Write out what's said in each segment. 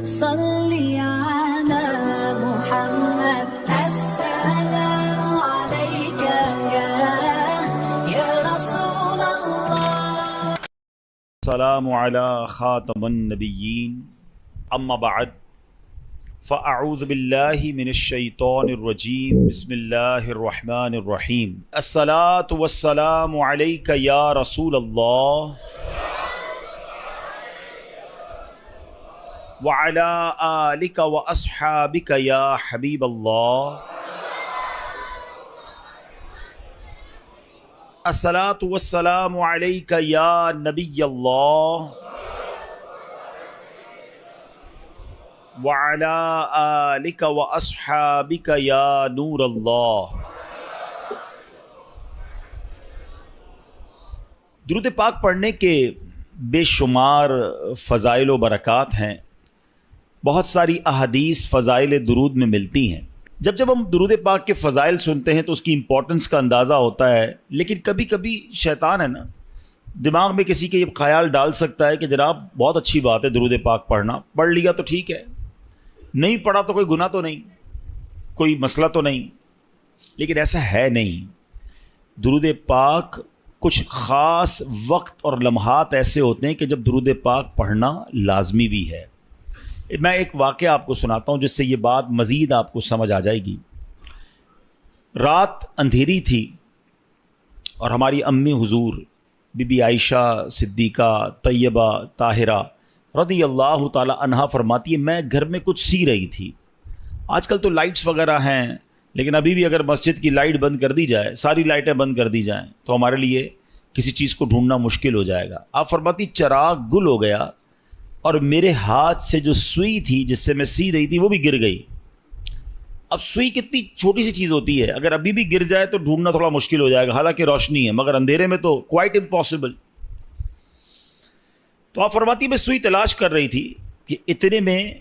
صلی علی محمد السلام علیک یا رسول اللہ. السلام علی خاتم النبیین اما بعد فاعوذ باللہ من الشیطان الرجیم بسم اللہ الرحمن الرحیم. الصلاۃ والسلام علیک یا رسول اللہ وعلی آلک واصحابک یا حبیب اللہ. الصلاۃ والسلام علیک یا نبی اللہ وعلی آلک واصحابک یا نور اللہ. درود پاک پڑھنے کے بے شمار فضائل و برکات ہیں. بہت ساری احادیث فضائل درود میں ملتی ہیں. جب ہم درود پاک کے فضائل سنتے ہیں تو اس کی امپورٹنس کا اندازہ ہوتا ہے، لیکن کبھی کبھی شیطان ہے نا، دماغ میں کسی کے یہ خیال ڈال سکتا ہے کہ جناب بہت اچھی بات ہے درود پاک پڑھنا، پڑھ لیا تو ٹھیک ہے، نہیں پڑھا تو کوئی گناہ تو نہیں، کوئی مسئلہ تو نہیں. لیکن ایسا ہے نہیں. درود پاک کچھ خاص وقت اور لمحات ایسے ہوتے ہیں کہ جب درود پاک پڑھنا لازمی بھی ہے. میں ایک واقعہ آپ کو سناتا ہوں جس سے یہ بات مزید آپ کو سمجھ آ جائے گی. رات اندھیری تھی اور ہماری امی حضور بی بی عائشہ صدیقہ طیبہ طاہرہ رضی اللہ تعالی عنہا فرماتی ہے میں گھر میں کچھ سی رہی تھی. آج کل تو لائٹس وغیرہ ہیں، لیکن ابھی بھی اگر مسجد کی لائٹ بند کر دی جائے، ساری لائٹیں بند کر دی جائیں تو ہمارے لیے کسی چیز کو ڈھونڈنا مشکل ہو جائے گا. آپ فرماتی چراغ گل ہو گیا اور میرے ہاتھ سے جو سوئی تھی جس سے میں سی رہی تھی وہ بھی گر گئی. اب سوئی کتنی چھوٹی سی چیز ہوتی ہے، اگر ابھی بھی گر جائے تو ڈھونڈنا تھوڑا مشکل ہو جائے گا، حالانکہ روشنی ہے، مگر اندھیرے میں تو کوائٹ امپاسبل. تو آپ فرماتی میں سوئی تلاش کر رہی تھی کہ اتنے میں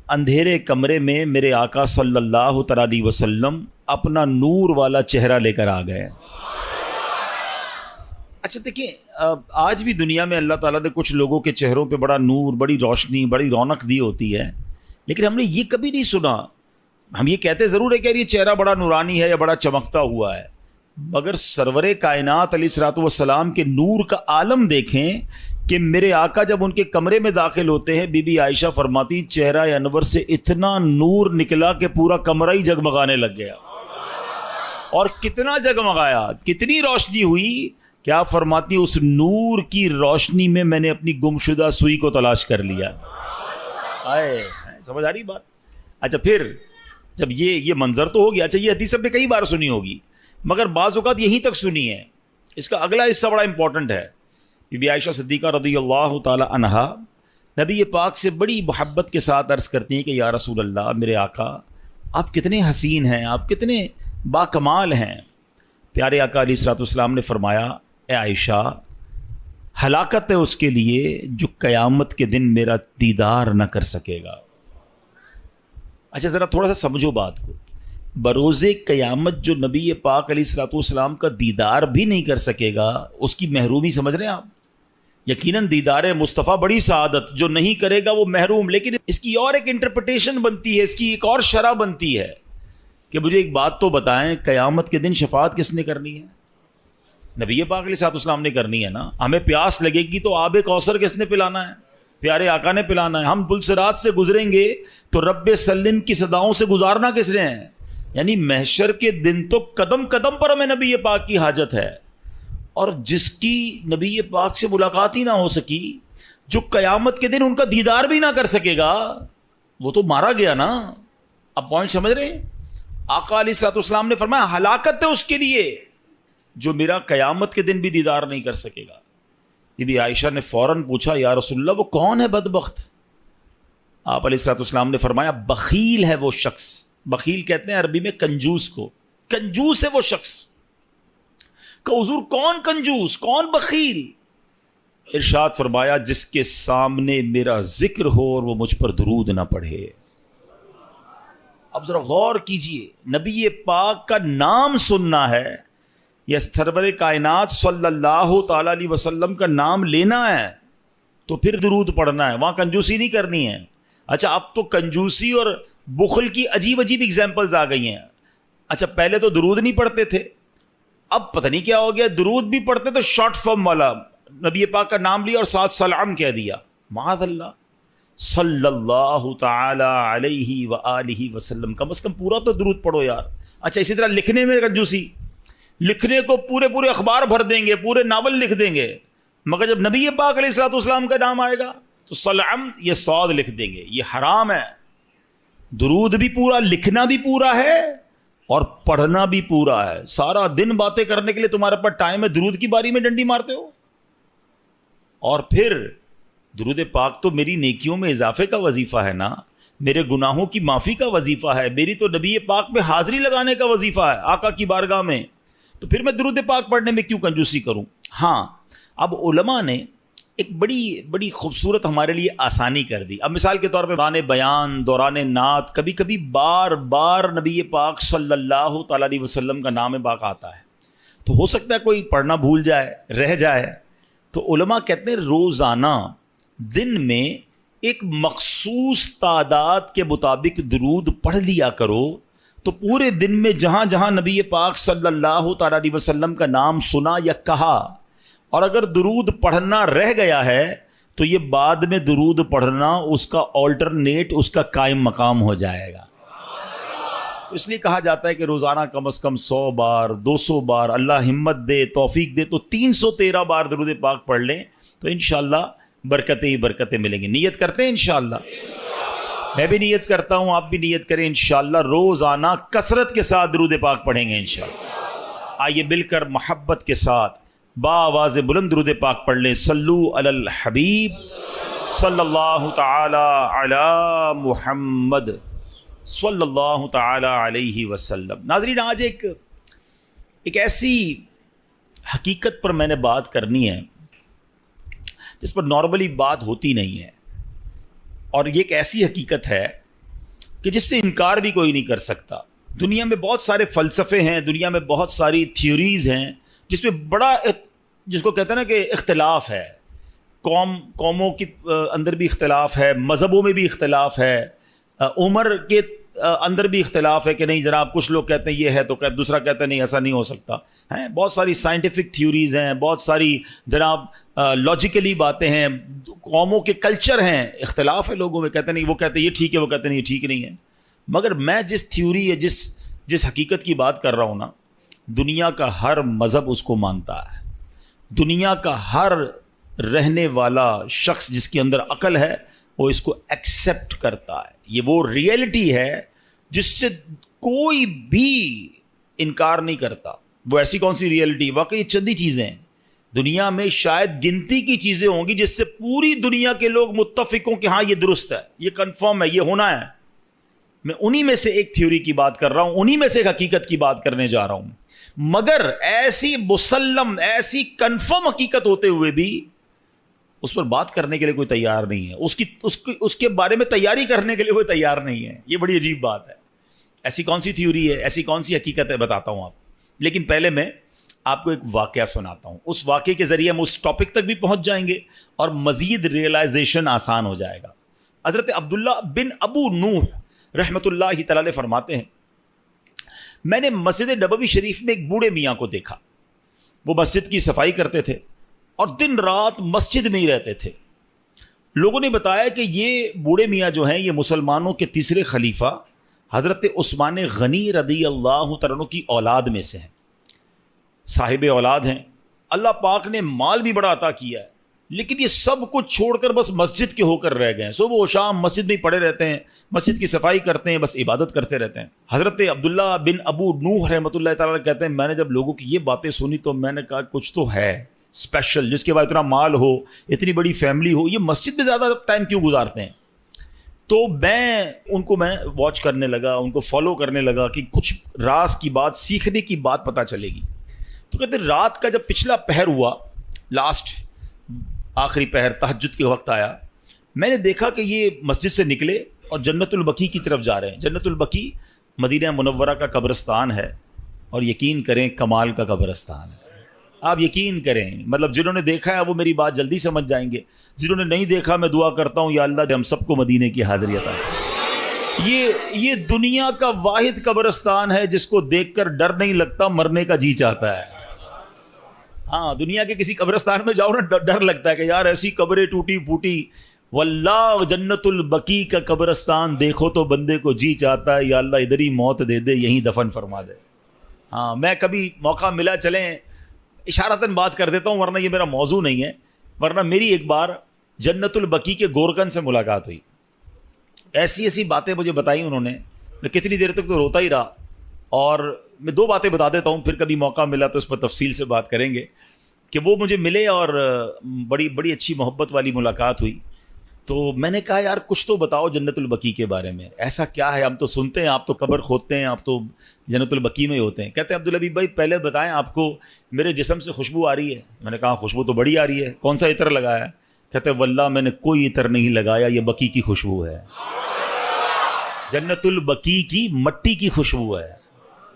اندھیرے کمرے میں میرے آقا صلی اللہ تعالی علیہ وسلم اپنا نور والا چہرہ لے کر آ گئے. اچھا دیکھیں، آج بھی دنیا میں اللہ تعالیٰ نے کچھ لوگوں کے چہروں پہ بڑا نور، بڑی روشنی، بڑی رونق دی ہوتی ہے، لیکن ہم نے یہ کبھی نہیں سنا. ہم یہ کہتے ضرور ہے کہ یہ چہرہ بڑا نورانی ہے یا بڑا چمکتا ہوا ہے، مگر سرور کائنات علیہ الصلوۃ والسلام کے نور کا عالم دیکھیں کہ میرے آقا جب ان کے کمرے میں داخل ہوتے ہیں، بی بی عائشہ فرماتی چہرہ انور سے اتنا نور نکلا کہ پورا کمرہ ہی جگمگانے لگ گیا. اور کتنا جگمگایا، کتنی روشنی ہوئی، کیا فرماتی اس نور کی روشنی میں میں نے اپنی گمشدہ سوئی کو تلاش کر لیا. سمجھ آ رہی بات؟ اچھا پھر جب یہ منظر تو ہو گیا. اچھا یہ حدیث آپ نے کئی بار سنی ہوگی، مگر بعض اوقات یہیں تک سنی ہے. اس کا اگلا حصہ بڑا امپورٹنٹ ہے. بی بی عائشہ صدیقہ رضی اللہ تعالی عنہا نبی پاک سے بڑی محبت کے ساتھ عرض کرتی ہیں کہ یا رسول اللہ، میرے آقا آپ کتنے حسین ہیں، آپ کتنے باکمال ہیں. پیارے آقا علیہ الصلوۃ والسلام نے فرمایا اے عائشہ، ہلاکت ہے اس کے لیے جو قیامت کے دن میرا دیدار نہ کر سکے گا. اچھا ذرا تھوڑا سا سمجھو بات کو. بروز قیامت جو نبی پاک علیہ الصلوۃ والسلام کا دیدار بھی نہیں کر سکے گا، اس کی محرومی سمجھ رہے ہیں آپ؟ یقیناً دیدار مصطفیٰ بڑی سعادت، جو نہیں کرے گا وہ محروم. لیکن اس کی اور ایک انٹرپریٹیشن بنتی ہے، اس کی ایک اور شرح بنتی ہے کہ مجھے ایک بات تو بتائیں، قیامت کے دن شفاعت کس نے کرنی ہے؟ نبی پاک علیہ الصلوۃ والسلام نے کرنی ہے نا. ہمیں پیاس لگے گی تو آب کوثر کس نے پلانا ہے؟ پیارے آقا نے پلانا ہے. ہم پلسرات سے گزریں گے تو رب سلم کی صداؤں سے گزارنا کس نے ہے؟ یعنی محشر کے دن تو قدم قدم پر ہمیں نبی پاک کی حاجت ہے. اور جس کی نبی پاک سے ملاقات ہی نہ ہو سکی، جو قیامت کے دن ان کا دیدار بھی نہ کر سکے گا، وہ تو مارا گیا نا. اب پوائنٹ سمجھ رہے ہیں؟ آقا علیہ الصلوۃ والسلام نے فرمایا ہلاکت ہے اس کے لیے جو میرا قیامت کے دن بھی دیدار نہیں کر سکے گا. بی بی عائشہ نے فوراً پوچھا یا رسول اللہ وہ کون ہے بدبخت؟ آپ علیہ الصلوۃ والسلام نے فرمایا بخیل ہے وہ شخص. بخیل کہتے ہیں عربی میں کنجوس کو. کنجوس ہے وہ شخص. کہ حضور کون کنجوس، کون بخیل؟ ارشاد فرمایا جس کے سامنے میرا ذکر ہو اور وہ مجھ پر درود نہ پڑھے. اب ذرا غور کیجئے، نبی پاک کا نام سننا ہے یا سرور کائنات صلی اللہ تعالی علیہ وسلم کا نام لینا ہے تو پھر درود پڑھنا ہے، وہاں کنجوسی نہیں کرنی ہے. اچھا اب تو کنجوسی اور بخل کی عجیب عجیب ایگزامپلز آ گئی ہیں. اچھا پہلے تو درود نہیں پڑھتے تھے, اب پتہ نہیں کیا ہو گیا, درود بھی پڑھتے تو شارٹ فارم والا, نبی پاک کا نام لیا اور ساتھ سلام کہہ دیا. معاذ اللہ, صلی اللہ تعالی علیہ وآلہ وسلم, کم از کم پورا تو درود پڑھو یار. اچھا اسی طرح لکھنے میں کنجوسی, لکھنے کو پورے اخبار بھر دیں گے, پورے ناول لکھ دیں گے, مگر جب نبی پاک علیہ الصلوۃ والسلام کا نام آئے گا تو سلام یہ صاد لکھ دیں گے. یہ حرام ہے. درود بھی پورا, لکھنا بھی پورا ہے اور پڑھنا بھی پورا ہے. سارا دن باتیں کرنے کے لیے تمہارے پاس ٹائم ہے, درود کی باری میں ڈنڈی مارتے ہو. اور پھر درود پاک تو میری نیکیوں میں اضافے کا وظیفہ ہے نا, میرے گناہوں کی معافی کا وظیفہ ہے, میری تو نبی پاک میں حاضری لگانے کا وظیفہ ہے آقا کی بارگاہ میں. تو پھر میں درود پاک پڑھنے میں کیوں کنجوسی کروں. ہاں اب علماء نے ایک بڑی خوبصورت ہمارے لیے آسانی کر دی. اب مثال کے طور پہ دوران بیان, دوران نعت, کبھی کبھی بار بار نبی پاک صلی اللہ تعالیٰ علیہ وسلم کا نام پاک آتا ہے, تو ہو سکتا ہے کوئی پڑھنا بھول جائے, رہ جائے. تو علماء کہتے ہیں روزانہ دن میں ایک مخصوص تعداد کے مطابق درود پڑھ لیا کرو, تو پورے دن میں جہاں جہاں نبی پاک صلی اللہ تعالیٰ علیہ وسلم کا نام سنا یا کہا, اور اگر درود پڑھنا رہ گیا ہے تو یہ بعد میں درود پڑھنا اس کا آلٹرنیٹ, اس کا قائم مقام ہو جائے گا. تو اس لیے کہا جاتا ہے کہ روزانہ کم از کم 100 بار 200 بار, اللہ ہمت دے توفیق دے تو 313 بار درود پاک پڑھ لیں, تو انشاءاللہ برکتیں ہی برکتیں ملیں گی. نیت کرتے ہیں انشاءاللہ, میں بھی نیت کرتا ہوں, آپ بھی نیت کریں انشاءاللہ روزانہ کثرت کے ساتھ درود پاک پڑھیں گے انشاءاللہ. آئیے مل کر محبت کے ساتھ بآواز بلند درود پاک پڑھ لیں. صلو علی الحبیب صلی اللہ تعالی علی محمد صلی اللہ تعالی علیہ وسلم. ناظرین آج ایک ایسی حقیقت پر میں نے بات کرنی ہے جس پر نارملی بات ہوتی نہیں ہے, اور یہ ایک ایسی حقیقت ہے کہ جس سے انکار بھی کوئی نہیں کر سکتا. دنیا میں بہت سارے فلسفے ہیں, دنیا میں بہت ساری تھیوریز ہیں جس میں بڑا, جس کو کہتے ہیں نا کہ اختلاف ہے, قوموں کے اندر بھی اختلاف ہے, مذہبوں میں بھی اختلاف ہے, عمر کے اندر بھی اختلاف ہے کہ نہیں جناب کچھ لوگ کہتے ہیں یہ ہے تو دوسرا کہتا ہے نہیں ایسا نہیں ہو سکتا ہے. بہت ساری سائنٹیفک تھیوریز ہیں, بہت ساری جناب لاجیکلی باتیں ہیں, قوموں کے کلچر ہیں, اختلاف ہے لوگوں میں, کہتے نہیں وہ کہتے ہیں یہ ٹھیک ہے, وہ کہتے ہیں یہ ٹھیک نہیں ہے. مگر میں جس تھیوری یا جس حقیقت کی بات کر رہا ہوں نا, دنیا کا ہر مذہب اس کو مانتا ہے, دنیا کا ہر رہنے والا شخص جس کے اندر عقل ہے وہ اس کو ایکسیپٹ کرتا ہے. یہ وہ ریئلٹی ہے جس سے کوئی بھی انکار نہیں کرتا. وہ ایسی کون سی ریئلٹی, واقعی چندی چیزیں ہیں دنیا میں, شاید گنتی کی چیزیں ہوں گی جس سے پوری دنیا کے لوگ متفق ہوں کہ ہاں یہ درست ہے, یہ کنفرم ہے, یہ ہونا ہے. میں انہی میں سے ایک تھیوری کی بات کر رہا ہوں, انہی میں سے ایک حقیقت کی بات کرنے جا رہا ہوں. مگر ایسی مسلم, ایسی کنفرم حقیقت ہوتے ہوئے بھی اس پر بات کرنے کے لیے کوئی تیار نہیں ہے, اس کے بارے میں تیاری کرنے کے لیے کوئی تیار نہیں ہے. یہ بڑی عجیب بات ہے. ایسی کون سی تھیوری ہے, ایسی کون سی حقیقت ہے, بتاتا ہوں آپ. لیکن پہلے میں آپ کو ایک واقعہ سناتا ہوں. اس واقعے کے ذریعے ہم اس ٹاپک تک بھی پہنچ جائیں گے اور مزید ریئلائزیشن آسان ہو جائے گا. حضرت عبداللہ بن ابو نوح رحمۃ اللہ تعالی فرماتے ہیں, میں نے مسجد نبوی شریف میں ایک بوڑھے میاں کو دیکھا. وہ مسجد کی صفائی کرتے تھے اور دن رات مسجد میں ہی رہتے تھے. لوگوں نے بتایا کہ یہ بوڑھے میاں جو ہیں یہ مسلمانوں کے تیسرے خلیفہ حضرت عثمان غنی رضی اللہ تعالیٰ عنہ کی اولاد میں سے ہیں, صاحب اولاد ہیں. اللہ پاک نے مال بھی بڑا عطا کیا ہے, لیکن یہ سب کچھ چھوڑ کر بس مسجد کے ہو کر رہ گئے ہیں. صبح و شام مسجد میں ہی پڑے رہتے ہیں, مسجد کی صفائی کرتے ہیں, بس عبادت کرتے رہتے ہیں. حضرت عبداللہ بن ابو نوح رحمۃ اللہ تعالیٰ کہتے ہیں, میں نے جب لوگوں کی یہ باتیں سنی تو میں نے کہا کچھ تو ہے اسپیشل, جس کے بعد اتنا مال ہو, اتنی بڑی فیملی ہو, یہ مسجد میں زیادہ ٹائم کیوں گزارتے ہیں. تو میں واچ کرنے لگا, ان کو فالو کرنے لگا کہ کچھ راز کی بات, سیکھنے کی بات پتہ چلے گی. تو کہتے ہیں رات کا جب پچھلا پہر ہوا, لاسٹ آخری پہر تہجد کے وقت آیا, میں نے دیکھا کہ یہ مسجد سے نکلے اور جنت البقیع کی طرف جا رہے ہیں. جنت البقیع مدینہ منورہ کا قبرستان ہے, اور یقین کریں کمال کا قبرستان ہے. آپ یقین کریں، مطلب جنہوں نے دیکھا ہے وہ میری بات جلدی سمجھ جائیں گے، جنہوں نے نہیں دیکھا میں دعا کرتا ہوں یا اللہ ہم سب کو مدینے کی حاضری عطا کرے۔ یہ دنیا کا واحد قبرستان ہے جس کو دیکھ کر ڈر نہیں لگتا، مرنے کا جی چاہتا ہے۔ ہاں، دنیا کے کسی قبرستان میں جاؤ نا ڈر لگتا ہے کہ یار ایسی قبریں ٹوٹی پھوٹی، واللہ جنت البقیع کا قبرستان دیکھو تو بندے کو جی چاہتا ہے یا اللہ ادھر ہی موت دے دے، یہیں دفن فرما دے۔ ہاں، میں کبھی موقع ملا چلیں اشارتاً بات کر دیتا ہوں، ورنہ یہ میرا موضوع نہیں ہے، ورنہ میری ایک بار جنت البقیع کے گورکن سے ملاقات ہوئی، ایسی باتیں مجھے بتائی انہوں نے، میں کتنی دیر تک تو روتا ہی رہا۔ اور میں 2 باتیں بتا دیتا ہوں، پھر کبھی موقع ملا تو اس پر تفصیل سے بات کریں گے، کہ وہ مجھے ملے اور بڑی اچھی محبت والی ملاقات ہوئی۔ تو میں نے کہا یار کچھ تو بتاؤ جنت البقیع کے بارے میں، ایسا کیا ہے؟ ہم تو سنتے ہیں آپ تو قبر کھودتے ہیں، آپ تو جنت البقیع میں ہی ہوتے ہیں۔ کہتے ہیں عبدالحبیب بھائی پہلے بتائیں آپ کو میرے جسم سے خوشبو آ رہی ہے؟ میں نے کہا خوشبو تو بڑی آ رہی ہے، کون سا عطر لگایا ہے؟ کہتے ہیں واللہ میں نے کوئی عطر نہیں لگایا، یہ بقیع کی خوشبو ہے، جنت البقیع کی مٹی کی خوشبو ہے۔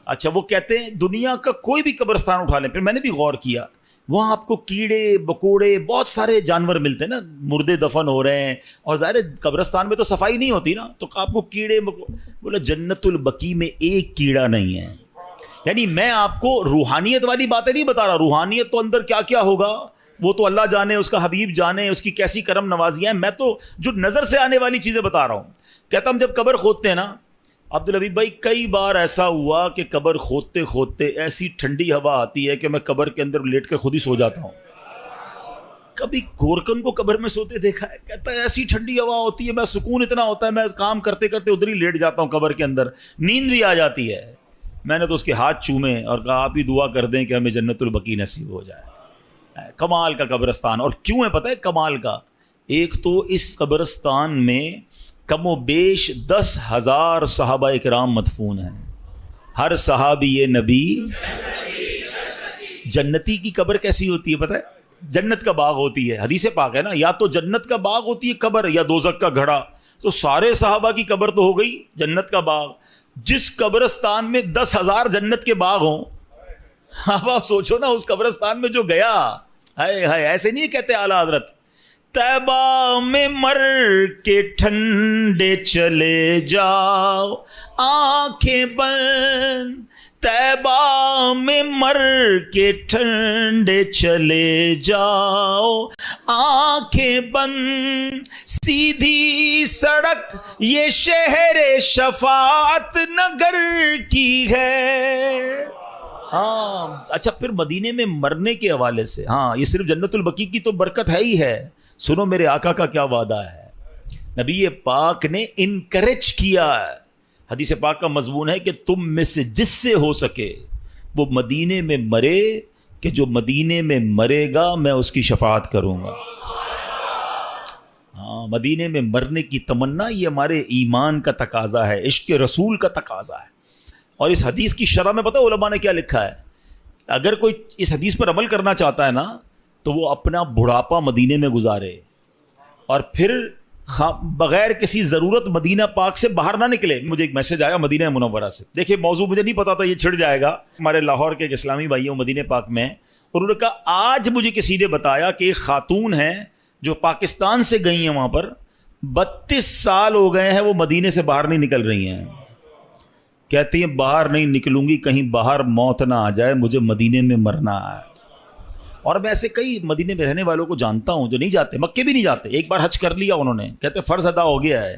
اچھا، وہ کہتے ہیں دنیا کا کوئی بھی قبرستان اٹھا لیں، پھر میں نے بھی غور کیا، وہاں آپ کو کیڑے بکوڑے بہت سارے جانور ملتے ہیں نا، مردے دفن ہو رہے ہیں، اور ظاہر قبرستان میں تو صفائی نہیں ہوتی نا، تو آپ کو کیڑے بولا جنت البقیع میں ایک کیڑا نہیں ہے۔ یعنی میں آپ کو روحانیت والی باتیں نہیں بتا رہا، روحانیت تو اندر کیا کیا ہوگا وہ تو اللہ جانے، اس کا حبیب جانے، اس کی کیسی کرم نوازیاں ہیں، میں تو جو نظر سے آنے والی چیزیں بتا رہا ہوں۔ کہتا ہم جب قبر کھودتے ہیں نا عبدالحبیب بھائی، کئی بار ایسا ہوا کہ قبر کھودتے کھودتے ایسی ٹھنڈی ہوا آتی ہے کہ میں قبر کے اندر لیٹ کر خود ہی سو جاتا ہوں۔ کبھی گورکن کو قبر میں سوتے دیکھا ہے؟ کہتا ہے ایسی ٹھنڈی ہوا ہوتی ہے، میں سکون اتنا ہوتا ہے، میں کام کرتے کرتے ادھر ہی لیٹ جاتا ہوں قبر کے اندر، نیند بھی آ جاتی ہے۔ میں نے تو اس کے ہاتھ چومے اور کہا آپ ہی دعا کر دیں کہ ہمیں جنت البقیع نصیب ہو جائے۔ کمال کا قبرستان، اور کیوں ہے پتہ ہے کمال کا؟ ایک تو اس قبرستان میں کم و بیش 10,000 صحابہ کرام مدفون ہیں، ہر صحابی نبی جنتی۔ کی قبر کیسی ہوتی ہے پتہ ہے؟ جنت کا باغ ہوتی ہے، حدیث پاک ہے نا، یا تو جنت کا باغ ہوتی ہے قبر یا دوزخ کا گھڑا، تو سارے صحابہ کی قبر تو ہو گئی جنت کا باغ۔ جس قبرستان میں 10,000 جنت کے باغ ہوں، اب آپ سوچو نا اس قبرستان میں جو گیا، ہائے ہائے، ایسے نہیں کہتے اعلیٰ حضرت طیبہ میں مر کے ٹھنڈے چلے جاؤ آنکھیں بند، طیبہ میں مر کے ٹھنڈے چلے جاؤ آنکھیں بند، سیدھی سڑک یہ شہر شفاعت نگر کی ہے۔ ہاں اچھا، پھر مدینے میں مرنے کے حوالے سے، ہاں یہ صرف جنت البقیع کی تو برکت ہے ہی ہے، سنو میرے آقا کا کیا وعدہ ہے۔ نبی پاک نے انکریج کیا ہے، حدیث پاک کا مضمون ہے کہ تم میں سے جس سے ہو سکے وہ مدینے میں مرے، کہ جو مدینے میں مرے گا میں اس کی شفاعت کروں گا۔ ہاں، مدینے میں مرنے کی تمنا یہ ہمارے ایمان کا تقاضا ہے، عشق رسول کا تقاضا ہے۔ اور اس حدیث کی شرح میں پتہ ہے علماء نے کیا لکھا ہے؟ اگر کوئی اس حدیث پر عمل کرنا چاہتا ہے نا تو وہ اپنا بڑھاپا مدینے میں گزارے، اور پھر بغیر کسی ضرورت مدینہ پاک سے باہر نہ نکلے۔ مجھے ایک میسج آیا مدینہ منورہ سے، دیکھیں موضوع مجھے نہیں پتا تھا یہ چھڑ جائے گا، ہمارے لاہور کے ایک اسلامی بھائی ہیں مدینہ پاک میں، اور انہوں نے کہا آج مجھے کسی نے بتایا کہ ایک خاتون ہیں جو پاکستان سے گئی ہیں وہاں پر، 32 سال ہو گئے ہیں وہ مدینے سے باہر نہیں نکل رہی ہیں، کہتی ہیں باہر نہیں نکلوں گی کہیں باہر موت نہ آ جائے، مجھے مدینے میں مرنا ہے۔ اور میں ایسے کئی مدینے میں رہنے والوں کو جانتا ہوں جو نہیں جاتے، مکے بھی نہیں جاتے، ایک بار حج کر لیا انہوں نے، کہتے فرض ادا ہو گیا ہے،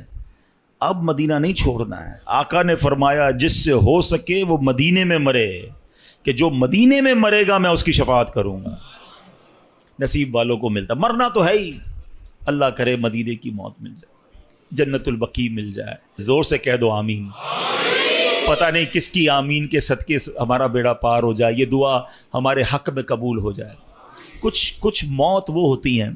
اب مدینہ نہیں چھوڑنا ہے۔ آقا نے فرمایا جس سے ہو سکے وہ مدینے میں مرے، کہ جو مدینے میں مرے گا میں اس کی شفاعت کروں گا۔ نصیب والوں کو ملتا، مرنا تو ہے ہی، اللہ کرے مدینے کی موت مل جائے، جنت البقیع مل جائے، زور سے کہہ دو آمین۔ پتہ نہیں کس کی آمین کے صدقے ہمارا بیڑا پار ہو جائے، یہ دعا ہمارے حق میں قبول ہو جائے۔ کچھ موت وہ ہوتی ہیں،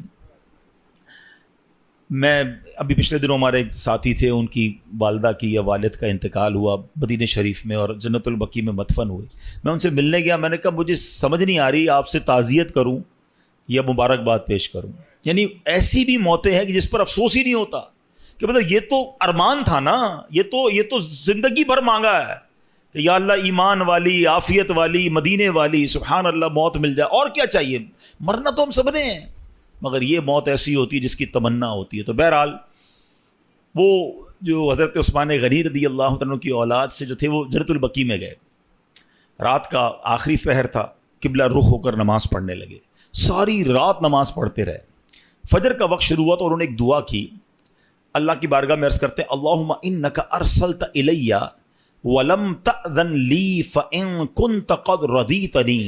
میں ابھی پچھلے دنوں ہمارے ایک ساتھی تھے، ان کی والدہ کی یا والد کا انتقال ہوا مدینہ شریف میں اور جنت البقیع میں مدفن ہوئے۔ میں ان سے ملنے گیا، میں نے کہا مجھے سمجھ نہیں آ رہی آپ سے تعزیت کروں یا مبارکباد پیش کروں۔ یعنی ایسی بھی موتیں ہیں کہ جس پر افسوس ہی نہیں ہوتا کہ مطلب یہ تو ارمان تھا نا، یہ تو زندگی بھر مانگا ہے، کہ یا اللہ ایمان والی، عافیت والی، مدینے والی، سبحان اللہ موت مل جائے، اور کیا چاہیے؟ مرنا تو ہم سب نے ہیں، مگر یہ موت ایسی ہوتی ہے جس کی تمنا ہوتی ہے۔ تو بہرحال وہ جو حضرت عثمان غنی رضی اللہ عنہ کی اولاد سے جو تھے وہ جنت البقیع میں گئے، رات کا آخری پہر تھا، قبلہ رخ ہو کر نماز پڑھنے لگے، ساری رات نماز پڑھتے رہے، فجر کا وقت شروع ہوا تو انہوں نے ایک دعا کی، اللہ کی بارگاہ میں عرض کرتے ہیں اللہم انک ارسلت الی ولم تأذن لی فإن كنت قد رضیتنی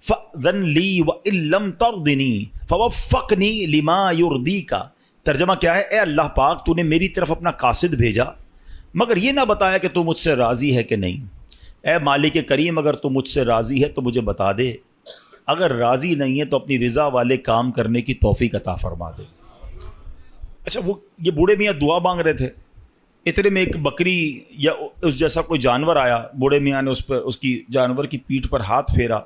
فأذن لی وإن لم ترضنی فوفقنی لما یرضیک۔ ترجمہ کیا ہے؟ اے اللہ پاک تو نے میری طرف اپنا قاصد بھیجا مگر یہ نہ بتایا کہ تو مجھ سے راضی ہے کہ نہیں، اے مالک کریم اگر تو مجھ سے راضی ہے تو مجھے بتا دے، اگر راضی نہیں ہے تو اپنی رضا والے کام کرنے کی توفیق عطا فرما دے۔ اچھا وہ یہ بوڑھے میاں دعا مانگ رہے تھے، اتنے میں ایک بکری یا اس جیسا کوئی جانور آیا، بوڑھے میاں نے اس کی جانور کی پیٹھ پر ہاتھ پھیرا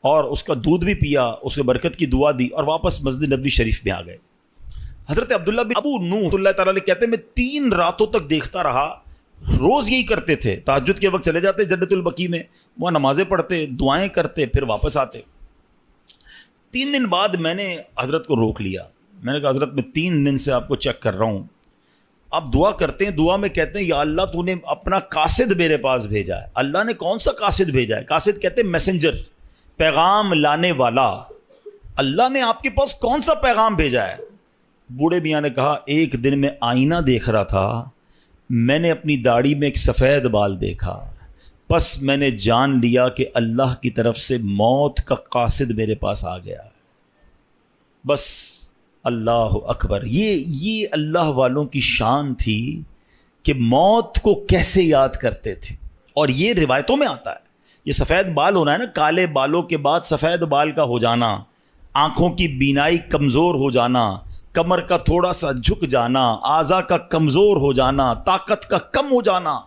اور اس کا دودھ بھی پیا، اس کے برکت کی دعا دی اور واپس مسجد نبوی شریف میں آ گئے۔ حضرت عبداللہ بن ابو نوح اللہ تعالیٰ علیہ کہتے ہیں میں 3 راتوں تک دیکھتا رہا، روز یہی کرتے تھے، تہجد کے وقت چلے جاتے جنت البقیع میں، وہاں نمازیں پڑھتے، دعائیں کرتے، پھر واپس آتے۔ 3 دن بعد میں نے حضرت کو روک لیا، میں نے کہا حضرت میں 3 دن سے آپ کو چیک کر رہا ہوں، آپ دعا کرتے ہیں، دعا میں کہتے ہیں یا اللہ تو نے اپنا قاصد میرے پاس بھیجا ہے۔ اللہ نے کون سا قاصد بھیجا ہے؟ قاصد کہتے ہیں میسنجر، پیغام لانے والا۔ اللہ نے آپ کے پاس کون سا پیغام بھیجا ہے؟ بوڑھے میاں نے کہا ایک دن میں آئینہ دیکھ رہا تھا، میں نے اپنی داڑھی میں ایک سفید بال دیکھا، بس میں نے جان لیا کہ اللہ کی طرف سے موت کا قاصد میرے پاس آ گیا۔ بس اللہ اکبر، یہ اللہ والوں کی شان تھی کہ موت کو کیسے یاد کرتے تھے۔ اور یہ روایتوں میں آتا ہے، یہ سفید بال ہونا ہے نا، کالے بالوں کے بعد سفید بال کا ہو جانا، آنکھوں کی بینائی کمزور ہو جانا، کمر کا تھوڑا سا جھک جانا، اعضاء کا کمزور ہو جانا، طاقت کا کم ہو جانا،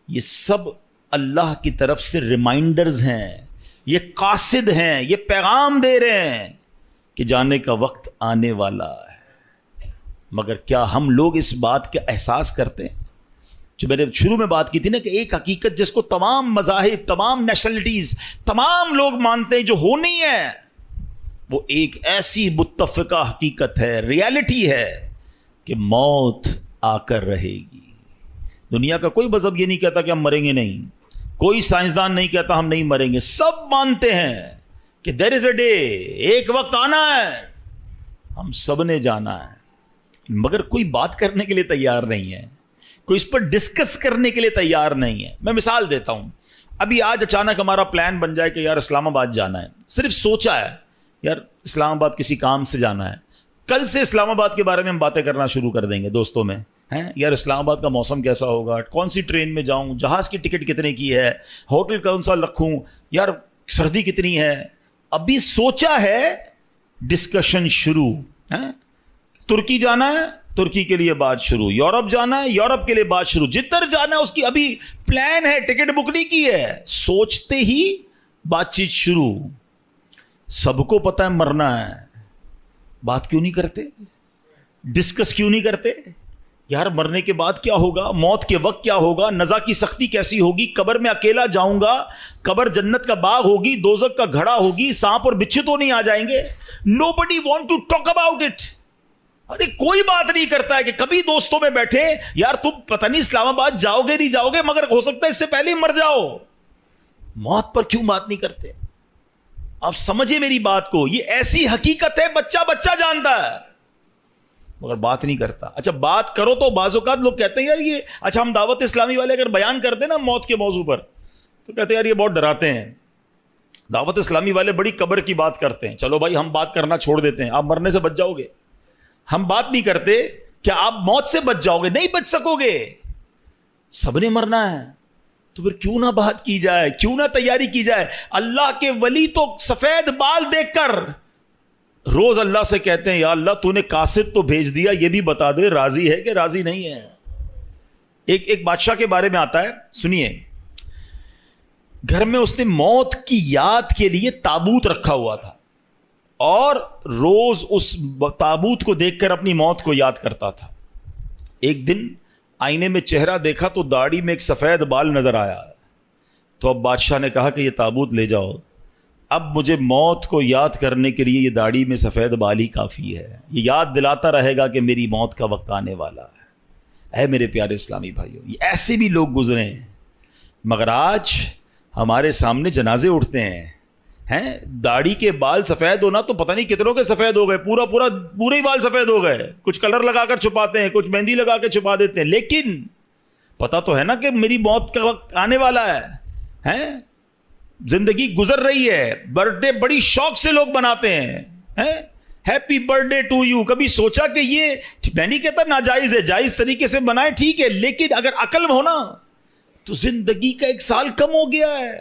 یہ سب اللہ کی طرف سے ریمائنڈرز ہیں، یہ قاصد ہیں، یہ پیغام دے رہے ہیں کہ جانے کا وقت آنے والا ہے۔ مگر کیا ہم لوگ اس بات کا احساس کرتے ہیں؟ جو میں نے شروع میں بات کی تھی نا کہ ایک حقیقت جس کو تمام مذاہب، تمام نیشنلٹیز، تمام لوگ مانتے ہیں جو ہونی ہے، وہ ایک ایسی متفقہ حقیقت ہے، ریالٹی ہے کہ موت آ کر رہے گی۔ دنیا کا کوئی مذہب یہ نہیں کہتا کہ ہم مریں گے نہیں، کوئی سائنسدان نہیں کہتا ہم نہیں مریں گے، سب مانتے ہیں کہ دیر از اے ڈے، ایک وقت آنا ہے، ہم سب نے جانا ہے، مگر کوئی بات کرنے کے لیے تیار نہیں ہے، کوئی اس پر ڈسکس کرنے کے لیے تیار نہیں ہے۔ میں مثال دیتا ہوں، ابھی آج اچانک ہمارا پلان بن جائے کہ یار اسلام آباد جانا ہے، صرف سوچا ہے یار اسلام آباد کسی کام سے جانا ہے، کل سے اسلام آباد کے بارے میں ہم باتیں کرنا شروع کر دیں گے دوستوں میں، ہیں یار اسلام آباد کا موسم کیسا ہوگا، کون سی ٹرین میں جاؤں، جہاز کی ٹکٹ کتنے کی ہے، ہوٹل کون سا رکھوں، یار سردی کتنی ہے، ابھی سوچا ہے، ڈسکشن شروع ہے۔ ترکی جانا ہے، ترکی کے لیے بات شروع، یورپ جانا ہے، یورپ کے لیے بات شروع، جدھر جانا ہے اس کی ابھی پلان ہے، ٹکٹ بک نہیں کی ہے، سوچتے ہی بات چیت شروع۔ سب کو پتہ ہے مرنا ہے، بات کیوں نہیں کرتے؟ ڈسکس کیوں نہیں کرتے؟ یار مرنے کے بعد کیا ہوگا، موت کے وقت کیا ہوگا، نزا کی سختی کیسی ہوگی، قبر میں اکیلا جاؤں گا، قبر جنت کا باغ ہوگی، دوزخ کا گھڑا ہوگی، سانپ اور بچھو تو نہیں آ جائیں گے؟ Nobody want to talk about it۔ ارے کوئی بات نہیں کرتا ہے کہ کبھی دوستوں میں بیٹھے یار تم پتہ نہیں اسلام آباد جاؤ گے نہیں جاؤ گے، مگر ہو سکتا ہے اس سے پہلے ہی مر جاؤ۔ موت پر کیوں بات نہیں کرتے؟ آپ سمجھے میری بات کو، یہ ایسی حقیقت ہے بچہ بچہ جانتا ہے مگر بات نہیں کرتا۔ اچھا بات کرو تو بعض اوقات لوگ کہتے ہیں یار یہ، اچھا ہم دعوت اسلامی والے اگر بیان کرتے ہیں نا موت کے موضوع پر تو کہتے ہیں یار یہ بہت ڈراتے ہیں، دعوت اسلامی والے بڑی قبر کی بات کرتے ہیں، چلو بھائی ہم بات کرنا چھوڑ دیتے ہیں، آپ مرنے سے بچ جاؤ گے۔ ہم بات نہیں کرتے کہ آپ موت سے بچ جاؤ گے، نہیں بچ سکو گے، سب نے مرنا ہے، تو پھر کیوں نہ بات کی جائے، کیوں نہ تیاری کی جائے؟ اللہ کے ولی تو سفید بال دیکھ کر روز اللہ سے کہتے ہیں یا اللہ تو نے قاصد تو بھیج دیا، یہ بھی بتا دے راضی ہے کہ راضی نہیں ہے۔ ایک بادشاہ کے بارے میں آتا ہے، سنیے، گھر میں اس نے موت کی یاد کے لیے تابوت رکھا ہوا تھا اور روز اس تابوت کو دیکھ کر اپنی موت کو یاد کرتا تھا۔ ایک دن آئینے میں چہرہ دیکھا تو داڑھی میں ایک سفید بال نظر آیا، تو اب بادشاہ نے کہا کہ یہ تابوت لے جاؤ، اب مجھے موت کو یاد کرنے کے لیے یہ داڑھی میں سفید بال ہی کافی ہے، یہ یاد دلاتا رہے گا کہ میری موت کا وقت آنے والا ہے۔ اے میرے پیارے اسلامی بھائیوں، یہ ایسے بھی لوگ گزرے ہیں، مگر آج ہمارے سامنے جنازے اٹھتے ہیں داڑھی کے بال سفید ہونا تو پتہ نہیں کتنوں کے سفید ہو گئے، پورے ہی بال سفید ہو گئے، کچھ کلر لگا کر چھپاتے ہیں، کچھ مہندی لگا کے چھپا دیتے ہیں، لیکن پتہ تو ہے نا کہ میری موت کا وقت آنے والا ہے، زندگی گزر رہی ہے، برتھ ڈے بڑی شوق سے لوگ مناتے ہیں، happy birthday to you. کبھی سوچا کہ یہ میں نہیں کہتا ناجائز ہے، جائز طریقے سے منائے ٹھیک ہے، لیکن اگر عقل ہونا تو زندگی کا 1 سال کم ہو گیا ہے۔